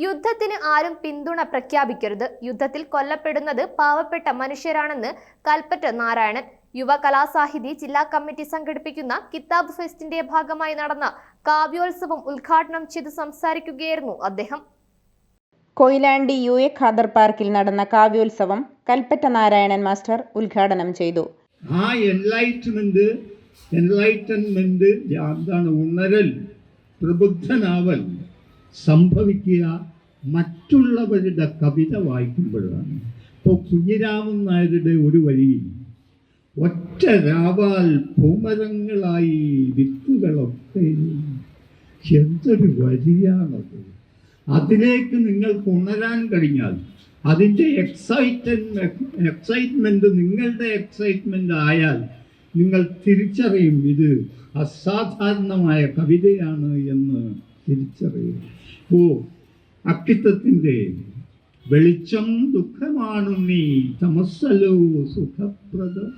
യുദ്ധത്തിന് ആരും പിന്തുണ പ്രഖ്യാപിക്കരുത്. യുദ്ധത്തിൽ കൊല്ലപ്പെടുന്നത് പാവപ്പെട്ട മനുഷ്യരാണെന്ന് കൽപ്പറ്റ നാരായണൻ. യുവ കലാസാഹിതി ജില്ലാ കമ്മിറ്റി സംഘടിപ്പിക്കുന്ന കിതാബ് ഫെസ്റ്റിന്റെ ഭാഗമായി നടന്ന കാവ്യോത്സവം ഉദ്ഘാടനം ചെയ്ത് സംസാരിക്കുകയായിരുന്നു അദ്ദേഹം. കൊയിലാണ്ടി UA ഖാദർ പാർക്കിൽ നടന്ന കാവ്യോത്സവം കൽപ്പറ്റ നാരായണൻ മാസ്റ്റർ ഉദ്ഘാടനം ചെയ്തു. ആ എൻലൈറ്റൻമെന്റ് എന്താണ്? ഉണരൽ, പ്രബുദ്ധനാവൽ സംഭവിക്കുക മറ്റുള്ളവരുടെ കവിത വായിക്കുമ്പോഴാണ്. ഇപ്പോൾ കുഞ്ഞിരാമൻ നായരുടെ ഒരു വരി, ഒറ്റ രാവാൽ പൂമരങ്ങളായി വിത്തുകളൊക്കെ, എന്തൊരു വരിയാണത്! അതിലേക്ക് നിങ്ങൾക്ക് ഉണരാൻ കഴിഞ്ഞാൽ, അതിൻ്റെ എക്സൈറ്റ്മെൻറ്റ് നിങ്ങളുടെ എക്സൈറ്റ്മെൻ്റ് ആയാൽ നിങ്ങൾ തിരിച്ചറിയും ഇത് അസാധാരണമായ കവിതയാണ് എന്ന് തിരിച്ചറിയും. അക്കിത്തത്തിൻ്റെ വെളിച്ചം ദുഃഖമാണു നീ തമസ്സലോ സുഖപ്രദം,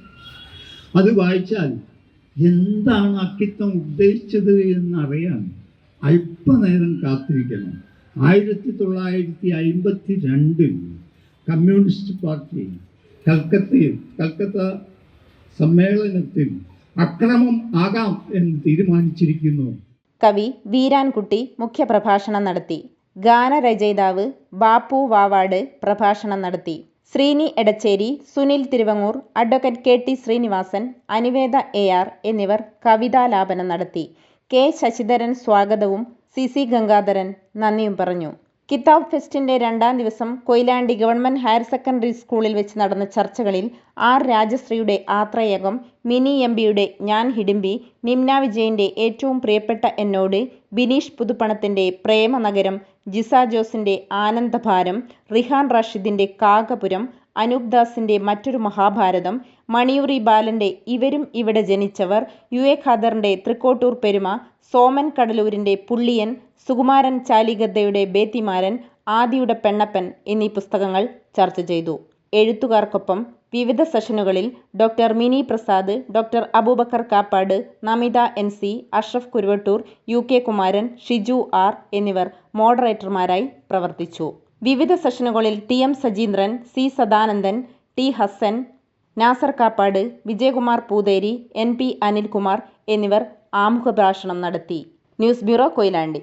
അത് വായിച്ചാൽ എന്താണ് അക്കിത്തം ഉദ്ദേശിച്ചത് എന്നറിയാൻ അല്പനേരം കാത്തിരിക്കണം. 1952 കമ്മ്യൂണിസ്റ്റ് പാർട്ടി കൽക്കത്ത സമ്മേളനത്തിൽ അക്രമം ആകാം എന്ന് തീരുമാനിച്ചിരിക്കുന്നു. കവി വീരാൻകുട്ടി മുഖ്യപ്രഭാഷണം നടത്തി. ഗാനരചയിതാവ് ബാപ്പു വാവാട് പ്രഭാഷണം നടത്തി. Sreeni Edachery, Sunil Thiruvangoor, advocate KT Sreenivasan, Aniveda AR എന്നിവർ കവിതാലാപനം നടത്തി. K ശശിധരൻ സ്വാഗതവും CC ഗംഗാധരൻ നന്ദിയും പറഞ്ഞു. കിതാബ് ഫെസ്റ്റിന്റെ 2ാം ദിവസം കൊയിലാണ്ടി ഗവൺമെന്റ് ഹയർ സെക്കൻഡറി സ്കൂളിൽ വെച്ച് നടന്ന ചർച്ചകളിൽ R രാജശ്രീയുടെ ആത്രേയകം, മിനി MBയുടെ ഞാൻ ഹിഡിംബി, നിംന വിജയന്റെ ഏറ്റവും പ്രിയപ്പെട്ട എന്നോട്, ബിനീഷ് പുതുപ്പണത്തിന്റെ പ്രേമനഗരം, ജിസ ജോസിന്റെ ആനന്ദഭാരം, റിഹാൻ റാഷിദിന്റെ കാകപുരം, അനൂപ് ദാസിന്റെ മറ്റൊരു മഹാഭാരതം, മണിയൂറി ബാലന്റെ ഇവരും ഇവിടെ ജനിച്ചവർ, UA ഖാദറിന്റെ തൃക്കോട്ടൂർ പെരുമ, സോമൻ കടലൂരിന്റെ പുള്ളിയൻ, സുകുമാരൻ ചാലിഗദ്ദയുടെ ബേത്തിമാരൻ, ആദിയുടെ പെണ്ണപ്പൻ എന്നീ പുസ്തകങ്ങൾ ചർച്ച ചെയ്തു. എഴുത്തുകാർക്കൊപ്പം വിവിധ സെഷനുകളിൽ doctor Mini Prasad, doctor Abubakar Kappad, Namitha NC, Ashraf Kuruvattur, UK Kumaran, Shiju R എന്നിവർ മോഡറേറ്റർമാരായി പ്രവർത്തിച്ചു. വിവിധ സെഷനുകളിൽ TM Sajeendran, C Sadanandan, T Hasan, Nasar Kappad, Vijayakumar Pootheri, NP Anilkumar എന്നിവർ ആമുഖ ഭാഷണം നടത്തി. News bureau, Koyilandy.